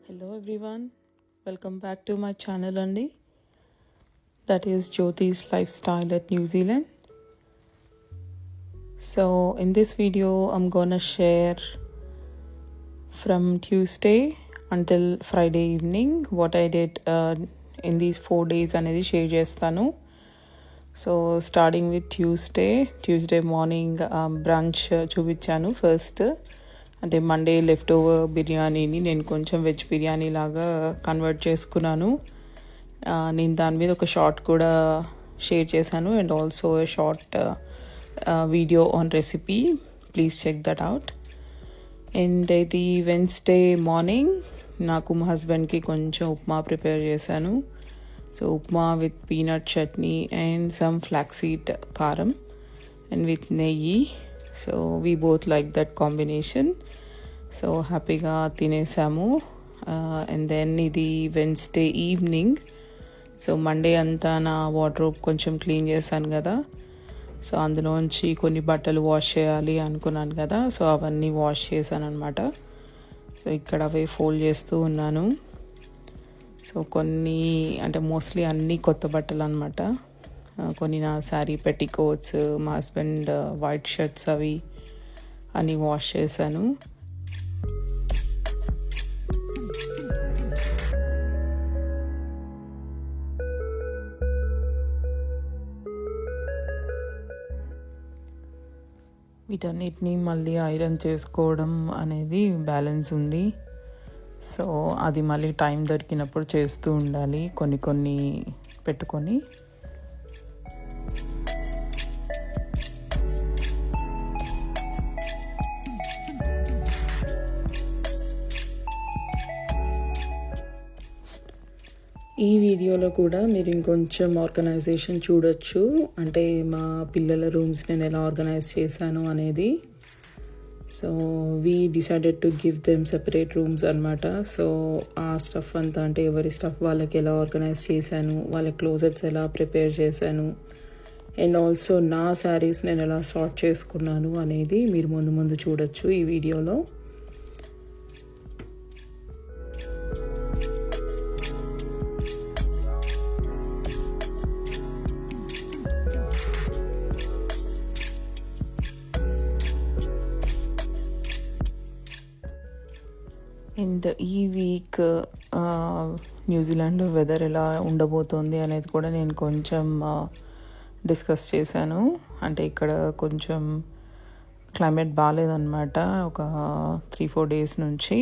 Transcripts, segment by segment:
Hello everyone, welcome back to my channel Andy. That is Jyoti's Lifestyle at New Zealand. So in this video I'm gonna share from Tuesday until Friday evening what I did in these 4 days అనేది share చేస్తాను. So starting with Tuesday morning branch చూపించాను. First అంటే Monday left over బిర్యానీని నేను కొంచెం veg biryani లాగా convert చేసుకున్నాను. నేను దాని మీద ఒక షార్ట్ కూడా షేర్ చేశాను and also short video on recipe. Please check that out. And ఇది వెన్స్డే మార్నింగ్ నాకు మా హస్బెండ్కి కొంచెం ఉప్మా ప్రిపేర్ చేశాను. So upma with peanut chutney and some flaxseed karam and with neyyi. So we both like that combination. So హ్యాపీగా తినేసాము. అండ్ దెన్ ఇది Wednesday evening. So Monday అంతా నా వార్డ్రోబ్ కొంచెం క్లీన్ చేశాను కదా, సో అందులోంచి కొన్ని బట్టలు వాష్ చేయాలి అనుకున్నాను కదా, సో అవన్నీ వాష్ చేశాను అనమాట. సో ఇక్కడ అవే ఫోల్డ్ చేస్తూ ఉన్నాను. సో కొన్ని అంటే మోస్ట్లీ అన్నీ కొత్త బట్టలు అనమాట. కొన్ని నా శారీ పెట్టికోట్స్, మా హస్బెండ్ వైట్ షర్ట్స్ అవి అన్నీ వాష్ చేశాను. వీటన్నిటిని మళ్ళీ ఐరన్ చేసుకోవడం అనేది బ్యాలెన్స్ ఉంది. సో అది మళ్ళీ టైం దొరికినప్పుడు చేస్తూ ఉండాలి, కొన్ని పెట్టుకొని. ఈ వీడియోలో కూడా మీరు ఇంకొంచెం ఆర్గనైజేషన్ చూడొచ్చు. అంటే మా పిల్లల రూమ్స్ నేను ఎలా ఆర్గనైజ్ చేశాను అనేది. So we decided to give them separate rooms అనమాట. సో ఆ స్టఫ్ అంతా అంటే ఎవరి స్టఫ్ వాళ్ళకి ఎలా ఆర్గనైజ్ చేశాను, వాళ్ళ క్లోజెట్స్ ఎలా ప్రిపేర్ చేశాను అండ్ ఆల్సో నా శారీస్ నేను ఎలా సార్ట్ చేసుకున్నాను అనేది మీరు ముందు చూడొచ్చు ఈ వీడియోలో. అండ్ ఈ వీక్ న్యూజిలాండ్లో వెదర్ ఎలా ఉండబోతోంది అనేది కూడా నేను కొంచెం డిస్కస్ చేశాను. అంటే ఇక్కడ కొంచెం క్లైమేట్ బాగాలేదన్నమాట ఒక 3-4 డేస్ నుంచి.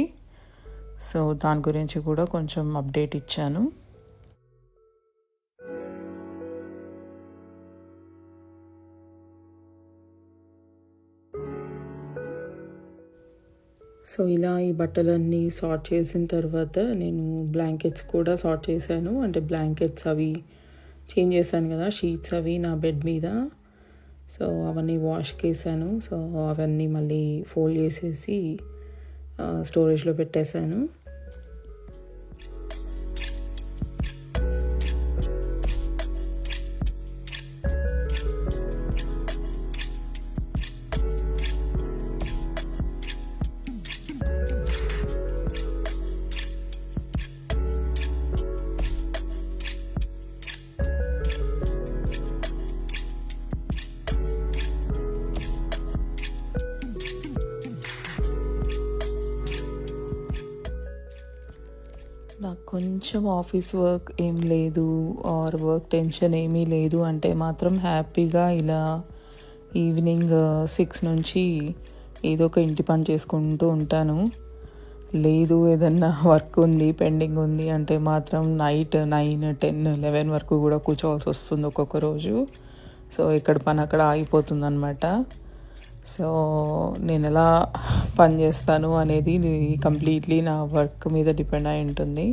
సో దాని గురించి కూడా కొంచెం అప్డేట్ ఇచ్చాను. సో ఇలా ఈ బట్టలన్నీ సార్ట్ చేసిన తర్వాత నేను బ్లాంకెట్స్ కూడా సార్ట్ చేశాను. అంటే బ్లాంకెట్స్ అవి చేంజ్ చేశాను కదా, షీట్స్ అవి నా బెడ్ మీద. సో అవన్నీ వాష్కి వేసాను. సో అవన్నీ మళ్ళీ ఫోల్డ్ చేసేసి స్టోరేజ్లో పెట్టేశాను. నాకు కొంచెం ఆఫీస్ వర్క్ ఏం లేదు ఆర్ వర్క్ టెన్షన్ ఏమీ లేదు అంటే మాత్రం హ్యాపీగా ఇలా ఈవినింగ్ 6 నుంచి ఏదో ఒక ఇంటి పని చేసుకుంటూ ఉంటాను. లేదు ఏదన్నా వర్క్ ఉంది, పెండింగ్ ఉంది అంటే మాత్రం నైట్ 9, 10, 11 వరకు కూడా కూర్చోవాల్సి వస్తుంది ఒక్కొక్క రోజు. సో ఇక్కడ పని అక్కడ ఆగిపోతుంది అనమాట. సో నేను ఎలా పని చేస్తాను అనేది కంప్లీట్లీ నా వర్క్ మీద డిపెండ్ అయి ఉంటుంది.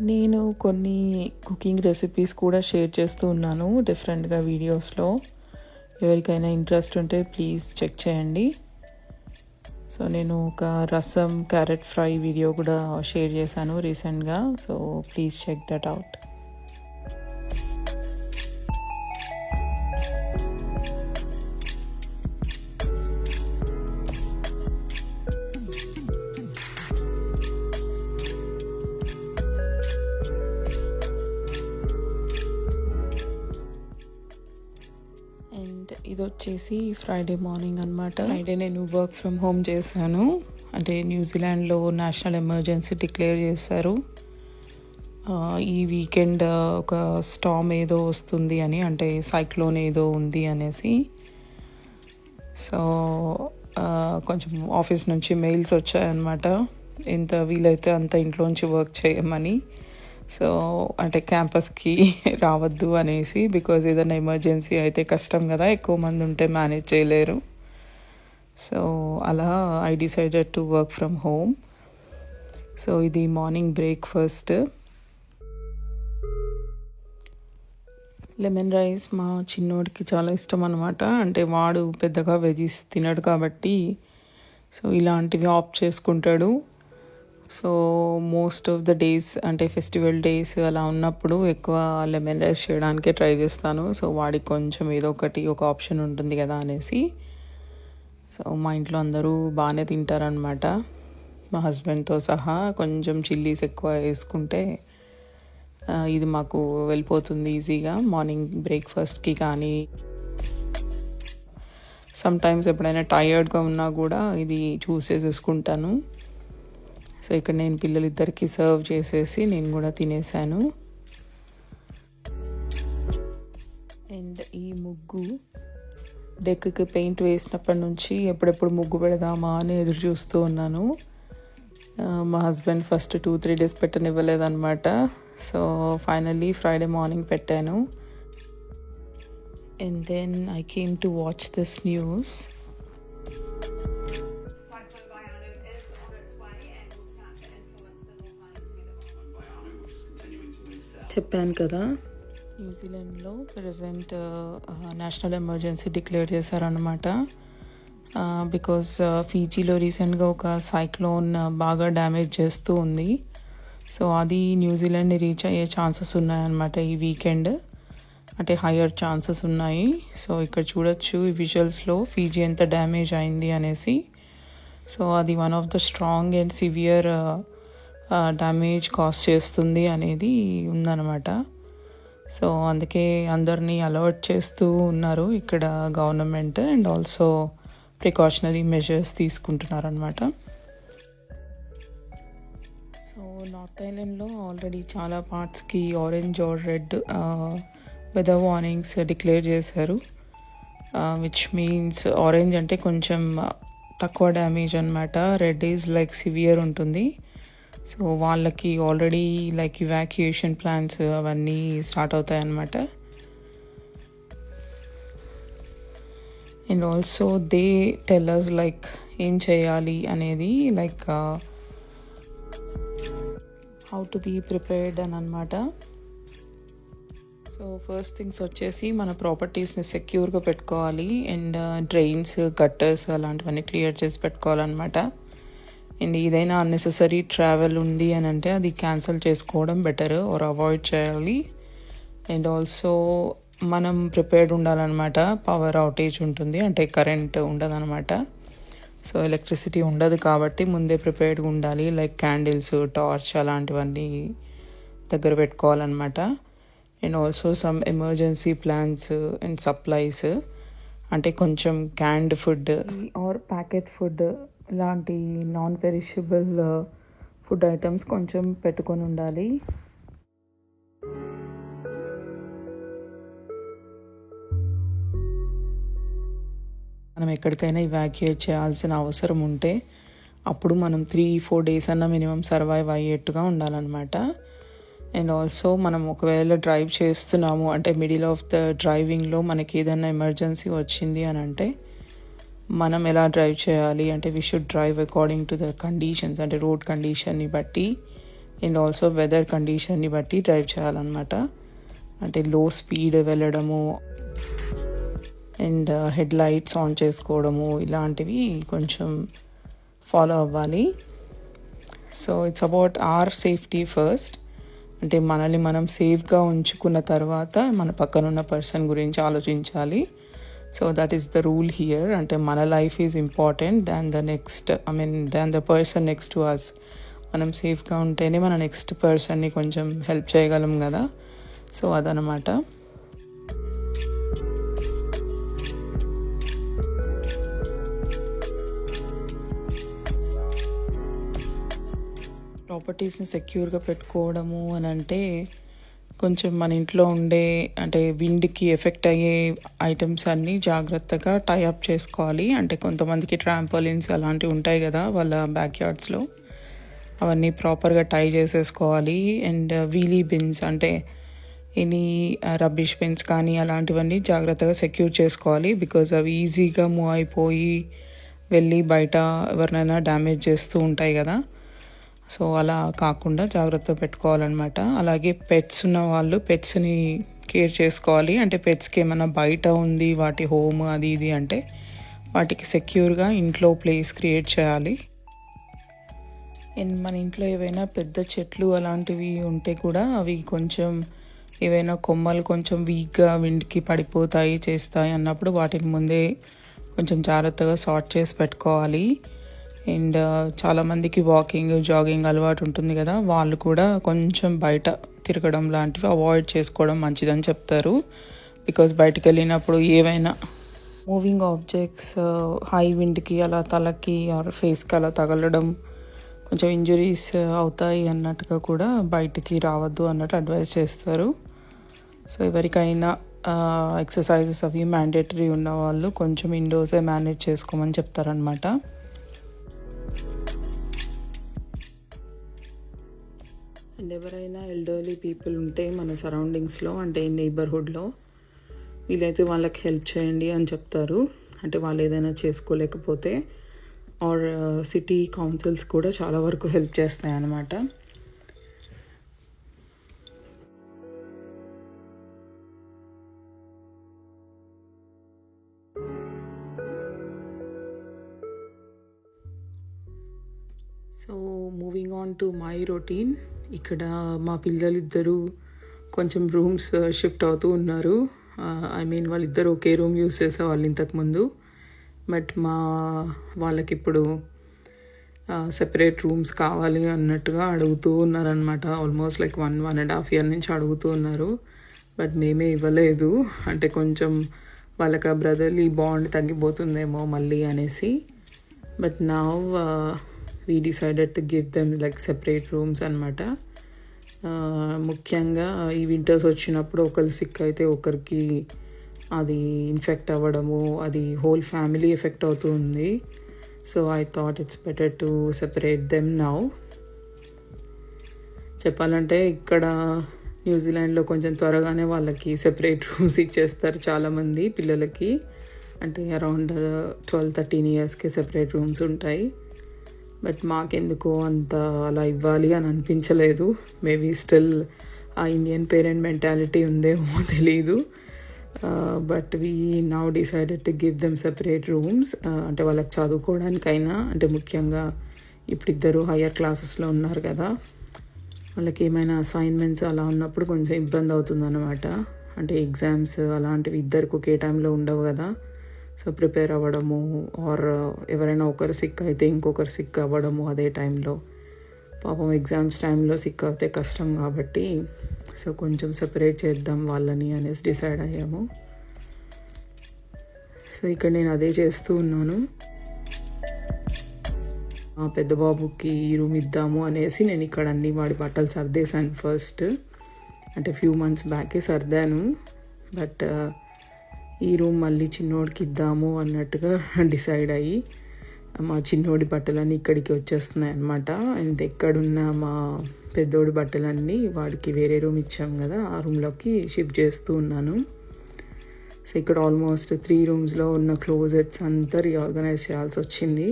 నేను కొన్ని కుకింగ్ రెసిపీస్ కూడా షేర్ చేస్తూ ఉన్నాను డిఫరెంట్గా వీడియోస్లో. ఎవరికైనా ఇంట్రెస్ట్ ఉంటే ప్లీజ్ చెక్ చేయండి. సో నేను ఒక రసం క్యారెట్ ఫ్రై వీడియో కూడా షేర్ చేశాను రీసెంట్గా, so please check that out. And ఇది వచ్చేసి ఫ్రైడే మార్నింగ్ అనమాట. ఫ్రైడే నేను వర్క్ ఫ్రమ్ హోమ్ చేశాను. అంటే న్యూజిలాండ్లో నేషనల్ ఎమర్జెన్సీ డిక్లేర్ చేశారు. ఈ వీకెండ్ ఒక స్టామ్ ఏదో వస్తుంది అని, అంటే సైక్లోన్ ఏదో ఉంది అనేసి. సో కొంచెం ఆఫీస్ నుంచి మెయిల్స్ వచ్చాయన్నమాట, ఎంత వీలైతే అంత ఇంట్లోంచి వర్క్ చేయమని. సో అంటే క్యాంపస్కి రావద్దు అనేసి, బికాజ్ ఏదైనా ఎమర్జెన్సీ అయితే కష్టం కదా, ఎక్కువ మంది ఉంటే మేనేజ్ చేయలేరు. సో అలా I decided to work from home. So ఇది మార్నింగ్ బ్రేక్ఫాస్ట్. లెమన్ రైస్ మా చిన్నోడికి చాలా ఇష్టం అనమాట. అంటే వాడు పెద్దగా వెజీస్ తినడు కాబట్టి సో ఇలాంటివి ఆప్ట్ చేసుకుంటాడు. So most of the days, అంటే ఫెస్టివల్ డేస్ అలా ఉన్నప్పుడు ఎక్కువ లెమన్ రైస్ చేయడానికే ట్రై చేస్తాను. సో వాడికి కొంచెం ఏదో ఒకటి ఒక ఆప్షన్ ఉంటుంది కదా అనేసి. సో మా ఇంట్లో అందరూ బాగానే తింటారనమాట, మా హస్బెండ్తో సహా. కొంచెం చిల్లీస్ ఎక్కువ వేసుకుంటే ఇది మాకు వెళ్ళిపోతుంది ఈజీగా మార్నింగ్ బ్రేక్ఫాస్ట్కి. కానీ సమ్టైమ్స్ ఎప్పుడైనా టయర్డ్గా ఉన్నా కూడా ఇది చూస్ చేసేసుకుంటాను. సో ఇక్కడ నేను పిల్లలిద్దరికి సర్వ్ చేసేసి నేను కూడా తినేసాను. అండ్ ఈ ముగ్గు డెక్కి పెయింట్ వేసినప్పటి నుంచి ఎప్పుడెప్పుడు ముగ్గు పెడదామా అని ఎదురు చూస్తూ ఉన్నాను. మా హస్బెండ్ ఫస్ట్ 2-3 డేస్ పెట్టనివ్వలేదన్నమాట. సో ఫైనల్లీ ఫ్రైడే మార్నింగ్ పెట్టాను. And then I came to watch this news. చెప్పాను కదా, న్యూజిలాండ్లో ప్రజెంట్ నేషనల్ ఎమర్జెన్సీ డిక్లేర్ చేశారనమాట. బికాజ్ ఫీజీలో రీసెంట్గా ఒక సైక్లోన్ బాగా డ్యామేజ్ చేస్తూ ఉంది. సో అది న్యూజిలాండ్ని రీచ్ అయ్యే ఛాన్సెస్ ఉన్నాయన్నమాట ఈ వీకెండ్, అంటే హయ్యర్ ఛాన్సెస్ ఉన్నాయి. సో ఇక్కడ చూడొచ్చు ఈ విజువల్స్లో ఫీజీ ఎంత డ్యామేజ్ అయింది అనేసి. సో అది one of the strong and severe damage cause చేస్తుంది అనేది ఉందన్నమాట. సో అందుకే అందరినీ అలర్ట్ చేస్తూ ఉన్నారు ఇక్కడ government, and also precautionary measures తీసుకుంటున్నారు అనమాట. సో నార్త్ ఐలాండ్లో ఆల్రెడీ చాలా పార్ట్స్కి orange or red weather warnings declare చేశారు, విచ్ మీన్స్ ఆరెంజ్ అంటే కొంచెం తక్కువ డ్యామేజ్ అనమాట, రెడ్ ఈజ్ లైక్ సివియర్ ఉంటుంది. సో వాళ్ళకి ఆల్రెడీ లైక్ ఇవాక్యుయేషన్ ప్లాన్స్ అవన్నీ స్టార్ట్ అవుతాయన్నమాట. And also they tell us like ఏం చేయాలి అనేది, like how to be prepared అని అనమాట. సో ఫస్ట్ థింగ్స్ వచ్చేసి మన ప్రాపర్టీస్ని సెక్యూర్గా పెట్టుకోవాలి, అండ్ డ్రైన్స్ గట్టర్స్ అలాంటివన్నీ క్లియర్ చేసి పెట్టుకోవాలన్నమాట. అండ్ ఏదైనా అన్నెసెసరీ ట్రావెల్ ఉంది అని అంటే అది క్యాన్సిల్ చేసుకోవడం బెటర్ ఆర్ అవాయిడ్ చేయాలి. అండ్ ఆల్సో మనం ప్రిపేర్డ్ ఉండాలన్నమాట. పవర్ అవుటేజ్ ఉంటుంది, అంటే కరెంట్ ఉండదన్నమాట. సో ఎలక్ట్రిసిటీ ఉండదు కాబట్టి ముందే ప్రిపేర్డ్గా ఉండాలి, లైక్ క్యాండిల్స్, టార్చ్ అలాంటివన్నీ దగ్గర పెట్టుకోవాలన్నమాట. And also some emergency plans and supplies, అంటే కొంచెం canned food or packet food ఇలాంటి నాన్ పెరిషబుల్ ఫుడ్ ఐటమ్స్ కొంచెం పెట్టుకొని ఉండాలి. మనం ఎక్కడికైనా ఇవాక్యుయేట్ చేయాల్సిన అవసరం ఉంటే అప్పుడు మనం 3-4 డేస్ అన్న మినిమం సర్వైవ్ అయ్యేట్టుగా ఉండాలన్నమాట. అండ్ ఆల్సో మనం ఒకవేళ డ్రైవ్ చేస్తున్నాము అంటే మిడిల్ ఆఫ్ ద డ్రైవింగ్లో మనకి ఏదైనా ఎమర్జెన్సీ వచ్చింది అని అంటే మనం ఎలా డ్రైవ్ చేయాలి అంటే we should drive according to the conditions, అంటే రోడ్ కండిషన్ని బట్టి అండ్ ఆల్సో వెదర్ కండిషన్ని బట్టి డ్రైవ్ చేయాలన్నమాట. అంటే లో స్పీడ్ వెళ్ళడము అండ్ హెడ్ లైట్స్ ఆన్ చేసుకోవడము ఇలాంటివి కొంచెం ఫాలో అవ్వాలి. So it's about our safety first, అంటే మనల్ని మనం సేఫ్గా ఉంచుకున్న తర్వాత మన పక్కన ఉన్న పర్సన్ గురించి ఆలోచించాలి. So that is the rule here. అంటే మన life is important than the person next to us. మనం సేఫ్గా ఉంటేనే మన నెక్స్ట్ పర్సన్ని కొంచెం హెల్ప్ చేయగలం కదా. సో అదనమాట. ప్రాపర్టీస్ని సెక్యూర్గా పెట్టుకోవడము అని అంటే కొంచెం మన ఇంట్లో ఉండే అంటే విండ్కి ఎఫెక్ట్ అయ్యే ఐటమ్స్ అన్నీ జాగ్రత్తగా టైఅప్ చేసుకోవాలి. అంటే కొంతమందికి ట్రాంపోలిన్స్ అలాంటివి ఉంటాయి కదా వాళ్ళ బ్యాక్ యార్డ్స్లో, అవన్నీ ప్రాపర్గా టై చేసేసుకోవాలి. అండ్ వీలీ బిన్స్ అంటే ఎనీ రబ్బిష్ బిన్స్ కానీ అలాంటివన్నీ జాగ్రత్తగా సెక్యూర్ చేసుకోవాలి. బికాజ్ అవి ఈజీగా మూవ్ అయిపోయి వెళ్ళి బయట ఎవరినైనా డ్యామేజ్ చేస్తూ ఉంటాయి కదా. సో అలా కాకుండా జాగ్రత్త పెట్టుకోవాలన్నమాట. అలాగే పెట్స్ ఉన్న వాళ్ళు పెట్స్ని కేర్ చేసుకోవాలి. అంటే పెట్స్కి ఏమైనా బయట ఉంది వాటి హోమ్ అది ఇది అంటే వాటికి సెక్యూర్గా ఇంట్లో ప్లేస్ క్రియేట్ చేయాలి. అండ్ మన ఇంట్లో ఏవైనా పెద్ద చెట్లు అలాంటివి ఉంటే కూడా అవి కొంచెం ఏవైనా కొమ్మలు కొంచెం వీక్గా విండ్కి పడిపోతాయి చేస్తాయి అన్నప్పుడు వాటిని ముందే కొంచెం జాగ్రత్తగా సార్ట్ చేసి పెట్టుకోవాలి. అండ్ చాలామందికి వాకింగ్ జాగింగ్ అలవాటు ఉంటుంది కదా, వాళ్ళు కూడా కొంచెం బయట తిరగడం లాంటివి అవాయిడ్ చేసుకోవడం మంచిదని చెప్తారు. బికాజ్ బయటకు వెళ్ళినప్పుడు ఏవైనా మూవింగ్ ఆబ్జెక్ట్స్ హై విండ్కి అలా తలకి ఆర్ ఫేస్కి అలా తగలడం కొంచెం ఇంజురీస్ అవుతాయి అన్నట్టుగా కూడా బయటికి రావద్దు అన్నట్టు అడ్వైస్ చేస్తారు. సో ఎవరికైనా ఎక్సర్సైజెస్ అవి మ్యాండేటరీ ఉన్న వాళ్ళు కొంచెం ఇండోర్సే మేనేజ్ చేసుకోమని చెప్తారనమాట. అండ్ ఎవరైనా ఎల్డర్లీ పీపుల్ ఉంటే మన సరౌండింగ్స్లో అంటే నైబర్హుడ్లో వీలైతే వాళ్ళకి హెల్ప్ చేయండి అని చెప్తారు. అంటే వాళ్ళు ఏదైనా చేసుకోలేకపోతే ఆర్ సిటీ కౌన్సిల్స్ కూడా చాలా వరకు హెల్ప్ చేస్తాయి అన్నమాట. So moving on to my routine. ఇక్కడ మా పిల్లలిద్దరూ కొంచెం రూమ్స్ షిఫ్ట్ అవుతూ ఉన్నారు. వాళ్ళిద్దరూ ఒకే రూమ్ యూస్ చేసేవాళ్ళు ఇంతకుముందు. బట్ వాళ్ళకి ఇప్పుడు సెపరేట్ రూమ్స్ కావాలి అన్నట్టుగా అడుగుతూ ఉన్నారనమాట. ఆల్మోస్ట్ లైక్ 1.5 years నుంచి అడుగుతూ ఉన్నారు. బట్ మేమే ఇవ్వలేదు. అంటే కొంచెం వాళ్ళకి ఆ బ్రదర్లీ బాండ్ తగ్గిపోతుందేమో మళ్ళీ అనేసి. But now we decided to give them like separate rooms అనమాట. ముఖ్యంగా ఈ వింటర్స్ వచ్చినప్పుడు ఒకరు సిక్ అయితే ఒకరికి అది ఇన్ఫెక్ట్ అవ్వడము, అది హోల్ ఫ్యామిలీ ఎఫెక్ట్ అవుతుంది. So I thought it's better to separate them now. చెప్పాలంటే ఇక్కడ న్యూజిలాండ్లో కొంచెం త్వరగానే వాళ్ళకి సెపరేట్ రూమ్స్ ఇచ్చేస్తారు చాలామంది పిల్లలకి. అంటే అరౌండ్ 12-13 yearsకి సెపరేట్ రూమ్స్ ఉంటాయి. బట్ మాకెందుకో అంత అలా ఇవ్వాలి అని అనిపించలేదు. మేబీ స్టిల్ ఆ ఇండియన్ పేరెంట్ మెంటాలిటీ ఉందేమో తెలీదు. But we now decided to give them separate rooms. అంటే వాళ్ళకి చదువుకోవడానికైనా, అంటే ముఖ్యంగా ఇప్పుడు ఇద్దరు హయ్యర్ క్లాసెస్లో ఉన్నారు కదా, వాళ్ళకి ఏమైనా అసైన్మెంట్స్ అలా ఉన్నప్పుడు కొంచెం ఇబ్బంది అవుతుందన్నమాట. అంటే ఎగ్జామ్స్ అలాంటివి ఇద్దరికి ఒకే టైంలో ఉండవు కదా. సో ప్రిపేర్ అవ్వడము ఆర్ ఎవరైనా ఒకరు సిక్ అయితే ఇంకొకరు సిక్ అవ్వడము అదే టైంలో, పాపం ఎగ్జామ్స్ టైంలో సిక్ అయితే కష్టం కాబట్టి సో కొంచెం సెపరేట్ చేద్దాం వాళ్ళని అనేసి డిసైడ్ అయ్యాము. సో ఇక్కడ నేను అదే చేస్తూ ఉన్నాను. మా పెద్ద బాబుకి ఈ రూమ్ ఇద్దాము అనేసి నేను ఇక్కడ అన్ని వాడి బట్టలు సర్దేశాను ఫస్ట్. అంటే ఫ్యూ మంత్స్ బ్యాకే సర్దాను. బట్ ఈ రూమ్ మళ్ళీ చిన్నోడికి ఇద్దాము అన్నట్టుగా డిసైడ్ అయ్యి మా చిన్నోడి బట్టలన్నీ ఇక్కడికి వచ్చేస్తున్నాయి అన్నమాట. అండ్ ఎక్కడున్న మా పెద్దోడి బట్టలన్నీ వాడికి వేరే రూమ్ ఇచ్చాం కదా, ఆ రూమ్లోకి షిఫ్ట్ చేస్తూ ఉన్నాను. సో ఇక్కడ ఆల్మోస్ట్ 3 rooms ఉన్న క్లోజెట్స్ అంతా రీఆర్గనైజ్ చేయాల్సి వచ్చింది.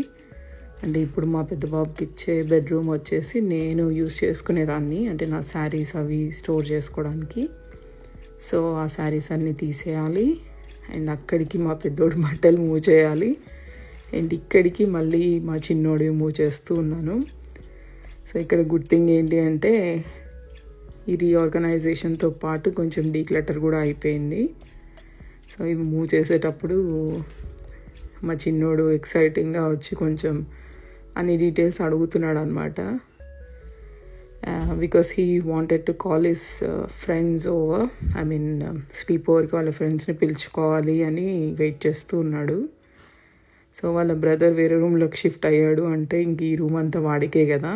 అంటే ఇప్పుడు మా పెద్ద బాబుకి ఇచ్చే బెడ్రూమ్ వచ్చేసి నేను యూస్ చేసుకునేదాన్ని, అంటే నా శారీస్ అవి స్టోర్ చేసుకోవడానికి. సో ఆ శారీస్ అన్నీ తీసేయాలి అండ్ అక్కడికి మా పెద్దోడి బట్టలు మూవ్ చేయాలి. అండ్ ఇక్కడికి మళ్ళీ మా చిన్నోడు మూవ్ చేస్తూ ఉన్నాను. సో ఇక్కడ గుడ్ థింగ్ ఏంటి అంటే ఈ రీఆర్గనైజేషన్తో పాటు కొంచెం డీక్లటర్ కూడా అయిపోయింది. సో ఇవి మూవ్ చేసేటప్పుడు మా చిన్నోడు ఎక్సైటింగ్గా వచ్చి కొంచెం అన్ని డీటెయిల్స్ అడుగుతున్నాడు అనమాట. Because he wanted to call his friends over, sleep ఓవర్కి వాళ్ళ ఫ్రెండ్స్ని పిలుచుకోవాలి అని వెయిట్ చేస్తూ ఉన్నాడు. సో వాళ్ళ బ్రదర్ వేరే రూమ్లోకి షిఫ్ట్ అయ్యాడు అంటే ఇంక ఈ రూమ్ అంతా వాడికే కదా,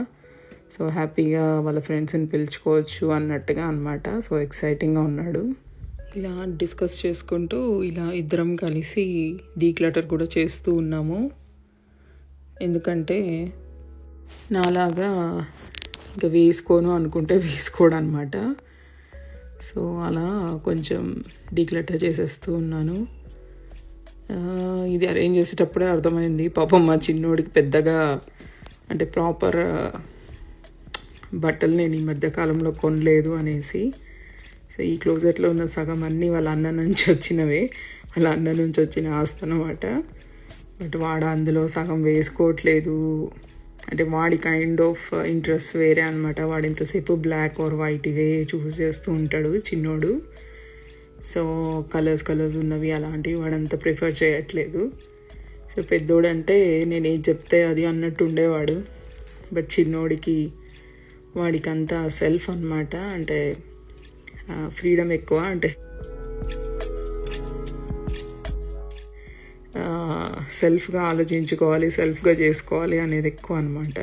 సో హ్యాపీగా వాళ్ళ ఫ్రెండ్స్ని పిలుచుకోవచ్చు అన్నట్టుగా అనమాట. సో ఎక్సైటింగ్గా ఉన్నాడు. ఇలా డిస్కస్ చేసుకుంటూ ఇలా ఇద్దరం కలిసి డీక్లటర్ కూడా చేస్తూ ఉన్నాము. ఎందుకంటే నాలాగా ఇంకా వేసుకోను అనుకుంటే వేసుకోడు అనమాట. సో అలా కొంచెం డీక్లటర్ చేసేస్తూ ఉన్నాను. ఇది అరేంజ్ చేసేటప్పుడే అర్థమైంది పాపం మా చిన్నోడికి పెద్దగా అంటే ప్రాపర్ బట్టలు నేను ఈ మధ్యకాలంలో కొనలేదు అనేసి. సో ఈ క్లోజెట్లో ఉన్న సగం అన్నీ వాళ్ళ అన్న నుంచి వచ్చినవే, వాళ్ళ అన్న నుంచి వచ్చిన ఆస్తి అన్నమాట. బట్ వాడు అందులో సగం వేసుకోవట్లేదు. అంటే వాడి కైండ్ ఆఫ్ ఇంట్రెస్ట్ వేరే అనమాట. వాడు ఇంతసేపు బ్లాక్ ఆర్ వైట్ ఇవే చూస్ చేస్తూ ఉంటాడు చిన్నోడు. సో కలర్స్ ఉన్నవి అలాంటివి వాడంత ప్రిఫర్ చేయట్లేదు. సో పెద్దోడంటే నేను ఏది చెప్తే అది అన్నట్టు ఉండేవాడు. బట్ చిన్నోడికి వాడికి అంతా సెల్ఫ్ అనమాట, అంటే ఫ్రీడమ్ ఎక్కువ, అంటే సెల్ఫ్గా ఆలోచించుకోవాలి, సెల్ఫ్గా చేసుకోవాలి అనేది ఎక్కువ అనమాట.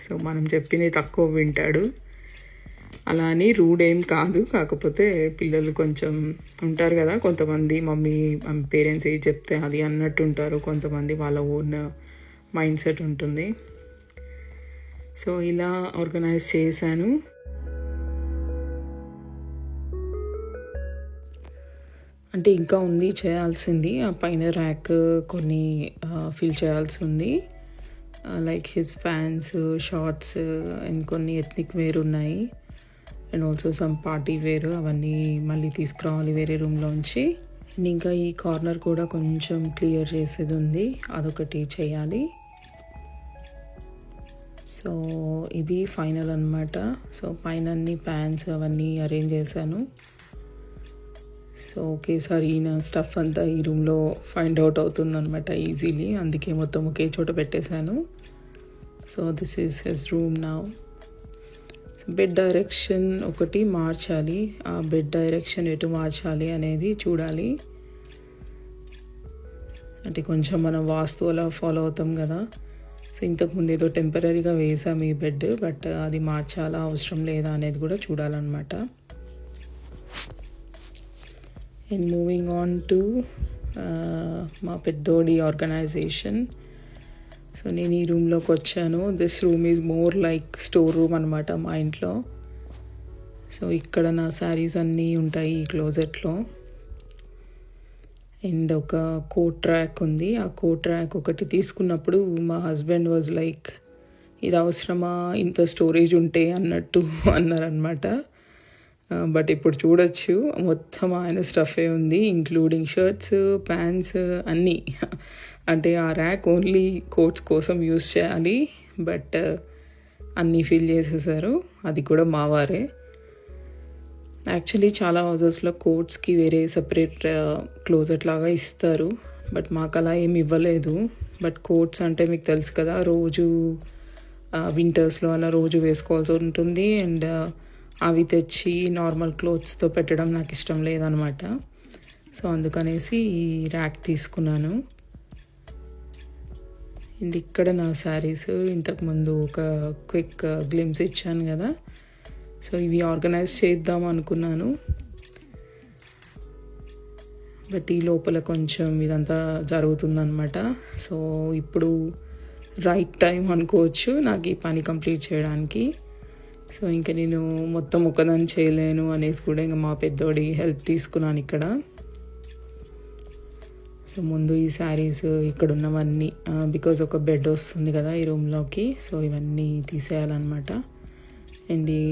సో మనం చెప్పింది తక్కువ వింటాడు. అలా అని రూడ్ ఏం కాదు, కాకపోతే పిల్లలు కొంచెం ఉంటారు కదా, కొంతమంది మమ్మీ పేరెంట్స్ ఏది చెప్తే అది అన్నట్టు ఉంటారు, కొంతమంది వాళ్ళ ఓన్ మైండ్ సెట్ ఉంటుంది. సో ఇలా ఆర్గనైజ్ చేశాను. అంటే ఇంకా ఉంది చేయాల్సింది. ఆ పైన ర్యాక్ కొన్ని ఫిల్ చేయాల్సి ఉంది, like his pants, shorts and కొన్ని ఎథ్నిక్ వేర్ ఉన్నాయి, and also some party wear. అవన్నీ మళ్ళీ తీసుకురావాలి వేరే రూమ్లోంచి. అండ్ ఇంకా ఈ కార్నర్ కూడా కొంచెం క్లియర్ చేసేది ఉంది, అదొకటి చేయాలి. సో ఇది ఫైనల్ అనమాట. సో పైన అన్ని ప్యాంట్స్ అవన్నీ అరేంజ్ చేశాను. సో ఒకేసారి ఈయన స్టఫ్ అంతా ఈ రూమ్లో ఫైండ్ అవుట్ అవుతుందన్నమాట ఈజీలీ, అందుకే మొత్తం ఒకే చోట పెట్టేశాను. So this is his room now. Bed direction ఒకటి మార్చాలి, ఆ బెడ్ డైరెక్షన్ ఎటు మార్చాలి అనేది చూడాలి. అంటే కొంచెం మనం వాస్తు అలా ఫాలో అవుతాం కదా. సో ఇంతకుముందు ఏదో టెంపరీగా వేసాం ఈ బెడ్, బట్ అది మార్చాలా అవసరం లేదా అనేది కూడా చూడాలన్నమాట. అండ్ మూవింగ్ ఆన్ టు మా పెద్దోడి ఆర్గనైజేషన్. సో నేను ఈ రూమ్లోకి వచ్చాను. This room is more like store room అనమాట మా ఇంట్లో. సో ఇక్కడ నా శారీస్ అన్నీ ఉంటాయి ఈ క్లోజెట్లో. అండ్ ఒక కోట్ ర్యాక్ ఉంది. ఆ కోట్ ర్యాక్ ఒకటి తీసుకున్నప్పుడు మా హస్బెండ్ వాజ్ లైక్, ఇది అవసరమా ఇంత స్టోరేజ్ ఉంటే అన్నట్టు అన్నారనమాట. బట్ ఇప్పుడు చూడొచ్చు మొత్తం ఆయన స్టఫే ఉంది, ఇంక్లూడింగ్ షర్ట్స్, ప్యాంట్స్ అన్నీ. అంటే ఆ ర్యాక్ ఓన్లీ కోట్స్ కోసం యూస్ చేయాలి, బట్ అన్నీ ఫిల్ చేసేసారు. అది కూడా మావారే. యాక్చువల్లీ చాలా హౌజెస్లో కోట్స్కి వేరే సపరేట్ క్లోజెట్ లాగా ఇస్తారు, బట్ మాకు అలా ఏమి ఇవ్వలేదు. బట్ కోట్స్ అంటే మీకు తెలుసు కదా, రోజు వింటర్స్లో అలా రోజు వేసుకోవాల్సి ఉంటుంది. అండ్ అవి తెచ్చి నార్మల్ క్లోత్స్తో పెట్టడం నాకు ఇష్టం లేదనమాట. సో అందుకనేసి ఈ ర్యాక్ తీసుకున్నాను. అండ్ ఇక్కడ నా శారీస్ ఇంతకుముందు ఒక క్విక్ గ్లిమ్స్ ఇచ్చాను కదా, సో ఇవి ఆర్గనైజ్ చేద్దాం అనుకున్నాను. బట్ ఈ లోపల కొంచెం ఇదంతా జరుగుతుందన్నమాట. సో ఇప్పుడు రైట్ టైం అనుకోవచ్చు నాకు ఈ పని కంప్లీట్ చేయడానికి. సో ఇంకా నేను మొత్తం ఒకదాన్ని చేయలేను అనేసి కూడా ఇంకా మా పెద్దోడి హెల్ప్ తీసుకున్నాను ఇక్కడ. సో ముందు ఈ శారీస్ ఇక్కడ ఉన్నవన్నీ, బికాజ్ ఒక బెడ్ వస్తుంది కదా ఈ రూమ్లోకి, సో ఇవన్నీ తీసేయాలన్నమాట. అండ్ ఈ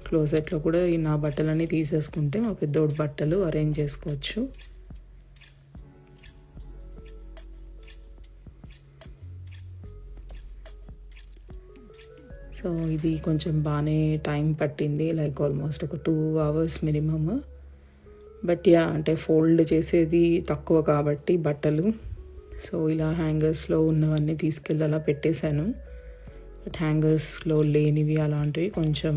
క్లోజెట్లో కూడా ఈ నా బట్టలన్నీ తీసేసుకుంటే మా పెద్దోడి బట్టలు అరేంజ్ చేసుకోవచ్చు. సో ఇది కొంచెం బాగానే టైం పట్టింది, లైక్ ఆల్మోస్ట్ ఒక 2 hours మినిమమ్. బట్ అంటే ఫోల్డ్ చేసేది తక్కువ కాబట్టి బట్టలు, సో ఇలా హ్యాంగర్స్లో ఉన్నవన్నీ తీసుకెళ్ళి అలా పెట్టేశాను. బట్ హ్యాంగర్స్లో లేనివి అలాంటివి కొంచెం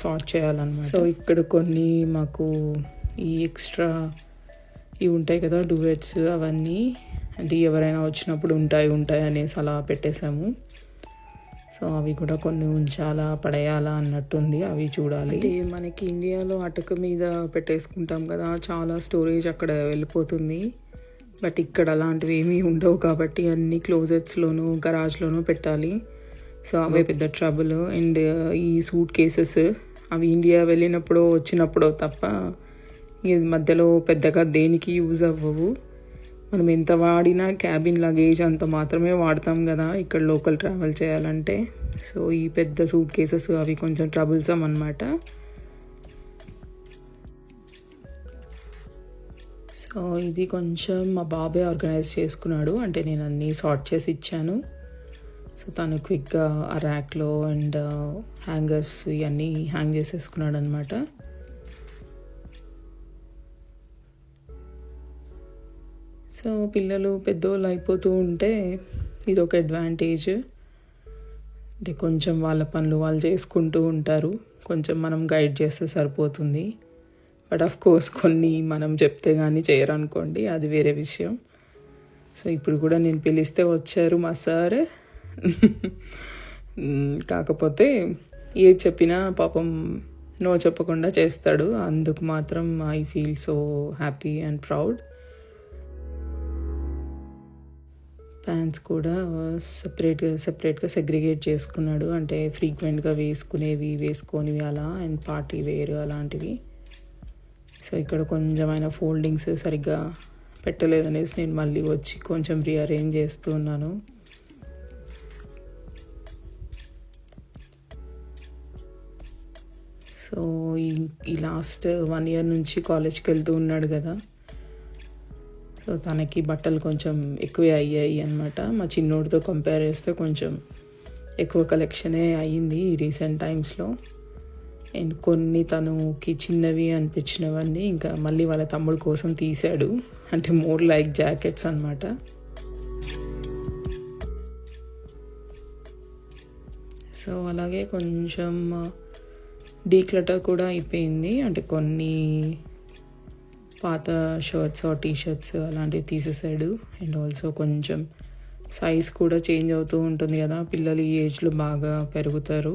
సార్ట్ చేయాలన్నమాట. సో ఇక్కడ కొన్ని మాకు ఈ ఎక్స్ట్రా ఇవి ఉంటాయి కదా డువెట్స్, అవన్నీ అంటే ఎవరైనా వచ్చినప్పుడు ఉంటాయి అనేసి అలా పెట్టేశాము. సో అవి కూడా కొన్ని ఉంచాలా పడేయాలా అన్నట్టుంది, అవి చూడాలి. అంటే మనకి ఇండియాలో అటక మీద పెట్టేసుకుంటాం కదా, చాలా స్టోరేజ్ అక్కడ వెళ్ళిపోతుంది. బట్ ఇక్కడ అలాంటివి ఏమీ ఉండవు కాబట్టి అన్ని క్లోజెట్స్లోనూ గరాజ్లోనూ పెట్టాలి. సో అవే పెద్ద ట్రబుల్. అండ్ ఈ సూట్ కేసెస్ అవి ఇండియా వెళ్ళినప్పుడు వచ్చినప్పుడు తప్ప ఇది మధ్యలో పెద్దగా దేనికి యూజ్ అవ్వవు. మనం ఎంత వాడినా క్యాబిన్ లగేజ్ అంత మాత్రమే వాడతాం కదా ఇక్కడ లోకల్ ట్రావెల్ చేయాలంటే. సో ఈ పెద్ద సూట్ కేసెస్ అవి కొంచెం ట్రబుల్సమ్ అన్నమాట. సో ఇది కొంచెం మా బాబే ఆర్గనైజ్ చేసుకున్నాడు, అంటే నేను అన్నీ సార్ట్ చేసి ఇచ్చాను. సో తను క్విక్గా ఆ ర్యాక్లో అండ్ హ్యాంగర్స్ ఇవన్నీ హ్యాంగ్ చేసేసుకున్నాడు అనమాట. సో పిల్లలు పెద్దోళ్ళు అయిపోతూ ఉంటే ఇది ఒక అడ్వాంటేజ్, అంటే కొంచెం వాళ్ళ పనులు వాళ్ళు చేసుకుంటూ ఉంటారు, కొంచెం మనం గైడ్ చేస్తే సరిపోతుంది. బట్ ఆఫ్ కోర్స్ కొన్ని మనం చెప్తే కానీ చేయరనుకోండి, అది వేరే విషయం. సో ఇప్పుడు కూడా నేను పిలిస్తే వచ్చారు మా సార్. కాకపోతే ఏది చెప్పినా పాపం నో చెప్పకుండా చేస్తాడు, అందుకు మాత్రం I feel so happy and proud. Pants కూడా సెపరేట్గా సెగ్రిగేట్ చేసుకున్నాడు, అంటే ఫ్రీక్వెంట్గా వేసుకొనివి అలా, అండ్ పార్టీ వేర్ అలాంటివి. సో ఇక్కడ కొంచెమైనా ఫోల్డింగ్స్ సరిగ్గా పెట్టలేదనేసి నేను మళ్ళీ వచ్చి కొంచెం రీఅరేంజ్ చేస్తూ ఉన్నాను. సో ఈ లాస్ట్ 1 year నుంచి కాలేజ్కి వెళ్తూ ఉన్నాడు కదా, సో తనకి బట్టలు కొంచెం ఎక్కువే అయ్యాయి అన్నమాట. మా చిన్నోడితో కంపేర్ చేస్తే కొంచెం ఎక్కువ కలెక్షనే అయ్యింది ఈ రీసెంట్ టైమ్స్లో. అండ్ కొన్ని తనకి చిన్నవి అనిపించినవన్నీ ఇంకా మళ్ళీ వాళ్ళ తమ్ముడు కోసం తీశాడు, అంటే మోర్ లైక్ జాకెట్స్ అన్నమాట. సో అలాగే కొంచెం డీక్లటర్ కూడా అయిపోయింది, అంటే కొన్ని పాత షర్ట్స్ టీషర్ట్స్ అలాంటివి తీసేసాడు. అండ్ ఆల్సో కొంచెం సైజ్ కూడా చేంజ్ అవుతూ ఉంటుంది కదా, పిల్లలు ఈ ఏజ్లో బాగా పెరుగుతారు.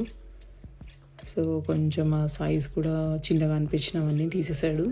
సో కొంచెం ఆ సైజ్ కూడా చిన్నగా అనిపించినవన్నీ తీసేసాడు.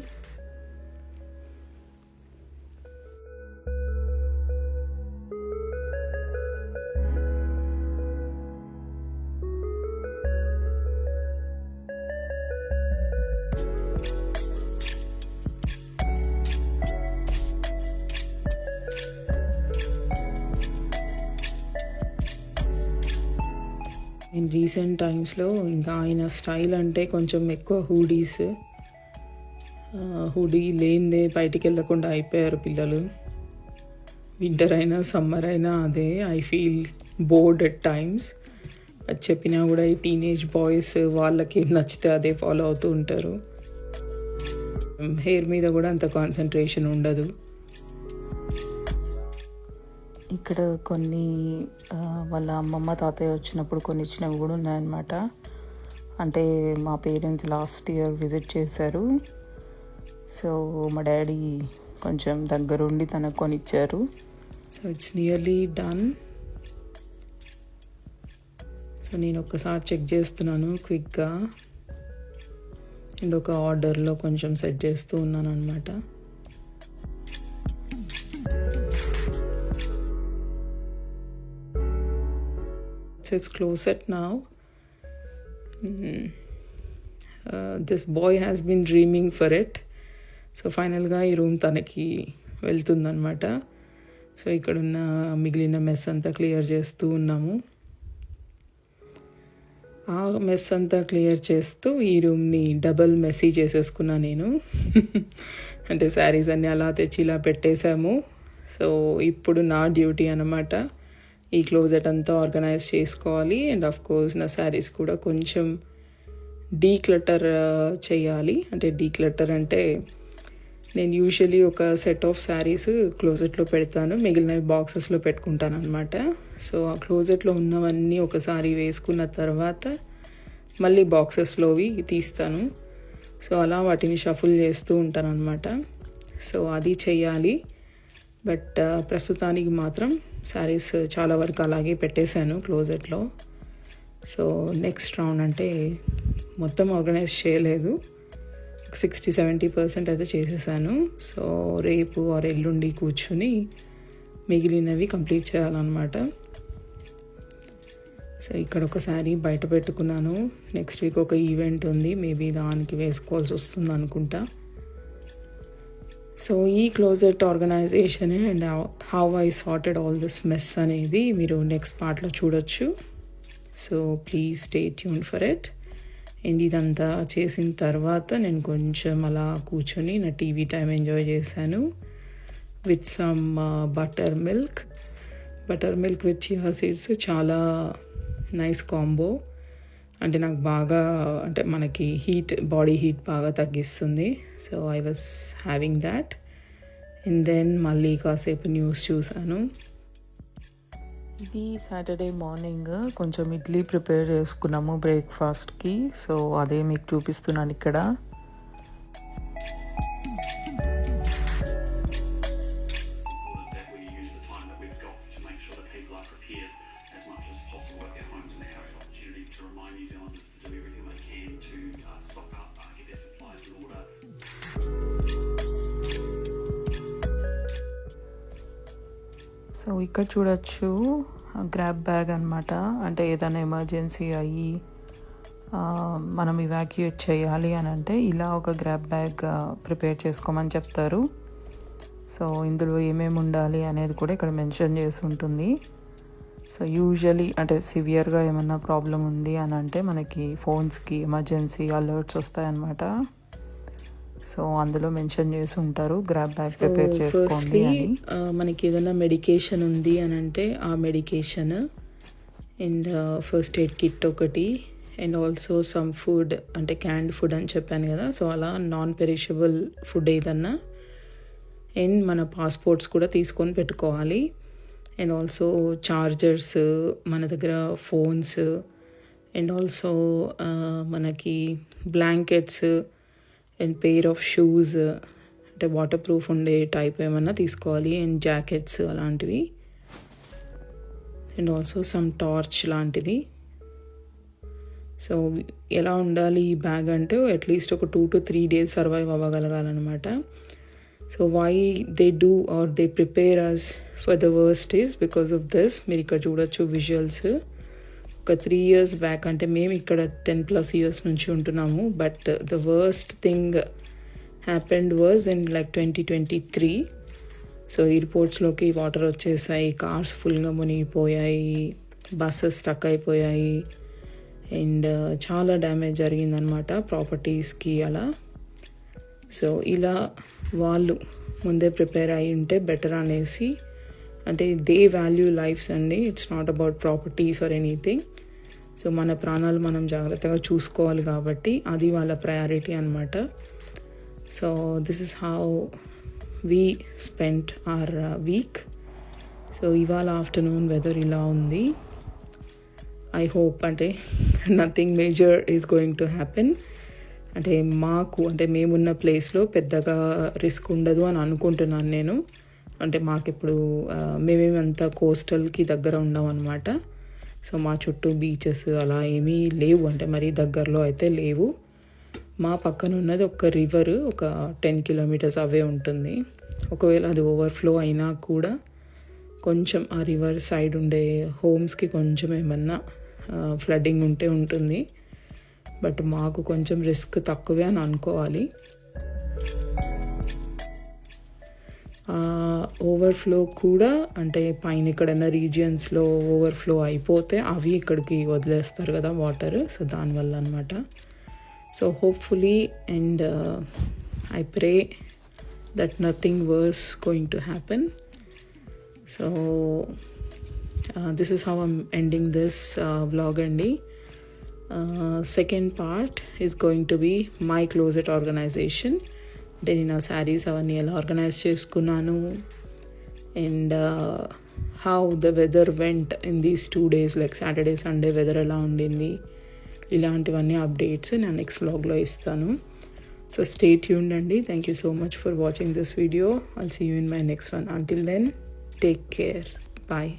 ఇన్ రీసెంట్ టైమ్స్లో ఇంకా ఆయన స్టైల్ అంటే కొంచెం ఎక్కువ హూడీ లేనిదే బయటికి వెళ్ళకుండా అయిపోయారు పిల్లలు. వింటర్ అయినా సమ్మర్ అయినా అదే. I feel bored at times. అది చెప్పినా కూడా ఈ టీనేజ్ బాయ్స్ వాళ్ళకి నచ్చితే అదే ఫాలో అవుతూ ఉంటారు. హెయిర్ మీద కూడా అంత కాన్సన్ట్రేషన్ ఉండదు. ఇక్కడ కొన్ని వాళ్ళ అమ్మమ్మ తాతయ్య వచ్చినప్పుడు కొన్ని ఇచ్చినవి కూడా ఉన్నాయన్నమాట. అంటే మా పేరెంట్స్ లాస్ట్ ఇయర్ విజిట్ చేశారు, సో మా డాడీ కొంచెం దగ్గరుండి తనకు కొనిచ్చారు. So it's nearly done. So నేను ఒక్కసారి చెక్ చేస్తున్నాను క్విక్గా, అండ్ ఒక ఆర్డర్లో కొంచెం సెట్ చేస్తూ ఉన్నాను అనమాట. His closet now. This boy has been dreaming for it. So ఫైనల్గా ఈ రూమ్ తనకి వెళ్తుందనమాట. సో ఇక్కడున్న మిగిలిన మెస్ అంతా క్లియర్ చేస్తూ ఉన్నాము. ఆ మెస్ అంతా క్లియర్ చేస్తూ ఈ రూమ్ని డబల్ మెస్సీ చేసేసుకున్నా నేను. అంటే శారీస్ అన్నీ అలా తెచ్చి ఇలా పెట్టేశాము. సో ఇప్పుడు నా డ్యూటీ అన్నమాట ఈ క్లోజెట్ అంతా ఆర్గనైజ్ చేసుకోవాలి. అండ్ ఆఫ్ కోర్స్ నా శారీస్ కూడా కొంచెం డీక్లటర్ చేయాలి. అంటే డీక్లటర్ అంటే నేను యూజువలీ ఒక సెట్ ఆఫ్ శారీస్ క్లోజెట్లో పెడతాను, మిగిలినవి బాక్సెస్లో పెట్టుకుంటాను అనమాట. సో ఆ క్లోజెట్లో ఉన్నవన్నీ ఒకసారి వేసుకున్న తర్వాత మళ్ళీ బాక్సెస్లోవి తీస్తాను. సో అలా వాటిని షఫుల్ చేస్తూ ఉంటాను అనమాట. సో అది చెయ్యాలి. బట్ ప్రస్తుతానికి మాత్రం శారీస్ చాలా వరకు అలాగే పెట్టేశాను క్లోజెట్లో. సో నెక్స్ట్ రౌండ్ అంటే మొత్తం ఆర్గనైజ్ చేయలేదు, 60-70% అయితే చేసేసాను. సో రేపు ఆర్ ఎల్లుండి కూర్చుని మిగిలినవి కంప్లీట్ చేయాలన్నమాట. సో ఇక్కడ ఒక శారీ బయట పెట్టుకున్నాను. నెక్స్ట్ వీక్ ఒక ఈవెంట్ ఉంది, మేబీ దానికి వేసుకోవాల్సి వస్తుంది అనుకుంటా. సో ఈ closet organization and how I sorted all this mess అనేది మీరు నెక్స్ట్ పార్ట్లో చూడొచ్చు. So please stay tune for it. And ఇదంతా చేసిన తర్వాత నేను కొంచెం అలా కూర్చొని నా టీవీ టైం ఎంజాయ్ చేశాను with some butter milk with chia seeds. చాలా నైస్ కాంబో. అంటే నాకు బాగా, అంటే మనకి బాడీ హీట్ బాగా తగ్గిస్తుంది. So I was having that. And then మళ్ళీ కాసేపు న్యూస్ చూశాను. ఇది సాటర్డే మార్నింగ్ కొంచెం ఇడ్లీ ప్రిపేర్ చేసుకున్నాము బ్రేక్ఫాస్ట్కి. సో అదే మీకు చూపిస్తున్నాను ఇక్కడ. సో ఇక్కడ చూడొచ్చు గ్రాబ్ బ్యాగ్ అనమాట. అంటే ఏదైనా ఎమర్జెన్సీ అయ్యి మనం ఇవాక్యుయేట్ చేయాలి అని అంటే ఇలా ఒక గ్రాబ్ బ్యాగ్ ప్రిపేర్ చేసుకోమని చెప్తారు. సో ఇందులో ఏమేమి ఉండాలి అనేది కూడా ఇక్కడ మెన్షన్ చేసి ఉంటుంది. సో యూజువలీ అంటే సివియర్గా ఏమన్నా ప్రాబ్లం ఉంది అని అంటే మనకి ఫోన్స్కి ఎమర్జెన్సీ అలర్ట్స్ వస్తాయన్నమాట. సో అందులో మెన్షన్ చేసి ఉంటారు గ్రాబ్ బ్యాగ్ ప్రిపేర్ చేసుకోండి అని. మనకి ఏదైనా మెడికేషన్ ఉంది అని అంటే ఆ medication and first aid kit ఒకటి, అండ్ ఆల్సో సమ్ ఫుడ్, అంటే క్యాన్డ్ ఫుడ్ అని చెప్పాను కదా. సో అలా నాన్ పెరిషబుల్ ఫుడ్ ఏదన్నా, అండ్ మన పాస్పోర్ట్స్ కూడా తీసుకొని పెట్టుకోవాలి. అండ్ ఆల్సో చార్జర్స్, మన దగ్గర ఫోన్స్, అండ్ ఆల్సో మనకి blankets and pair of shoes, అంటే వాటర్ ప్రూఫ్ ఉండే టైప్ ఏమన్నా తీసుకోవాలి, అండ్ జాకెట్స్ అలాంటివి, అండ్ ఆల్సో సమ్ టార్చ్ లాంటిది. సో ఎలా ఉండాలి ఈ బ్యాగ్ అంటే అట్లీస్ట్ ఒక 2 to 3 days సర్వైవ్ అవ్వగలగాలన్నమాట. So why they do or they prepare us for the worst is because of this. మీరు ఇక్కడ చూడొచ్చు విజువల్స్. ఒక 3 years బ్యాక్, అంటే మేము ఇక్కడ 10+ years నుంచి ఉంటున్నాము, but the worst thing happened was in like 2023. So ఎయిర్పోర్ట్స్లోకి వాటర్ వచ్చేసాయి, కార్స్ ఫుల్గా మునిగిపోయాయి, బస్సెస్ స్టక్ అయిపోయాయి, అండ్ చాలా డ్యామేజ్ జరిగిందనమాట ప్రాపర్టీస్కి అలా. సో ఇలా వాళ్ళు ముందే ప్రిపేర్ అయి ఉంటే బెటర్ అనేసి, అంటే దే వాల్యూ లైఫ్స్ అండి, it's not about properties or anything. So మన ప్రాణాలు మనం జాగ్రత్తగా చూసుకోవాలి కాబట్టి అది వాళ్ళ ప్రయారిటీ అనమాట. So this is how we spent our week. So ఇవాళ ఆఫ్టర్నూన్ వెదర్ ఇలా ఉంది. ఐ హోప్ అంటే nothing major is going to happen. అంటే మాకు, అంటే మేమున్న ప్లేస్లో పెద్దగా రిస్క్ ఉండదు అని అనుకుంటున్నాను నేను. అంటే మాకిప్పుడు మేమేమంతా కోస్టల్కి దగ్గర ఉన్నాం అనమాట. సో మా చుట్టూ బీచెస్ అలా ఏమీ లేవు, అంటే మరీ దగ్గరలో అయితే లేవు. మా పక్కన ఉన్నది ఒక రివర్, ఒక 10 kilometers అవే ఉంటుంది. ఒకవేళ అది ఓవర్ఫ్లో అయినా కూడా కొంచెం ఆ రివర్ సైడ్ ఉండే హోమ్స్కి కొంచెం ఏమన్నా ఫ్లడ్డింగ్ ఉంటే ఉంటుంది. బట్ మాకు కొంచెం రిస్క్ తక్కువే అని అనుకోవాలి. ఓవర్ఫ్లో కూడా, అంటే పైన ఎక్కడైనా రీజియన్స్లో ఓవర్ఫ్లో అయిపోతే అవి ఇక్కడికి వదిలేస్తారు కదా వాటర్. సో దానివల్ల అనమాట. So hopefully and I pray that nothing worse going to happen. So this is how I'm ending this vlog అండి. Second part is going to be my closet organization. అంటే నేను ఆ శారీస్ అవన్నీ ఎలా ఆర్గనైజ్ చేసుకున్నాను and how the weather went in these 2 days, like Saturday Sunday weather ఎలా ఉండింది, ఇలాంటివన్నీ అప్డేట్స్ నేను నెక్స్ట్ వ్లాగ్లో ఇస్తాను. సో స్టే ట్యూన్డ్ అండి. Thank you so much for watching this video. I'll see you in my next one. Until then, take care. Bye.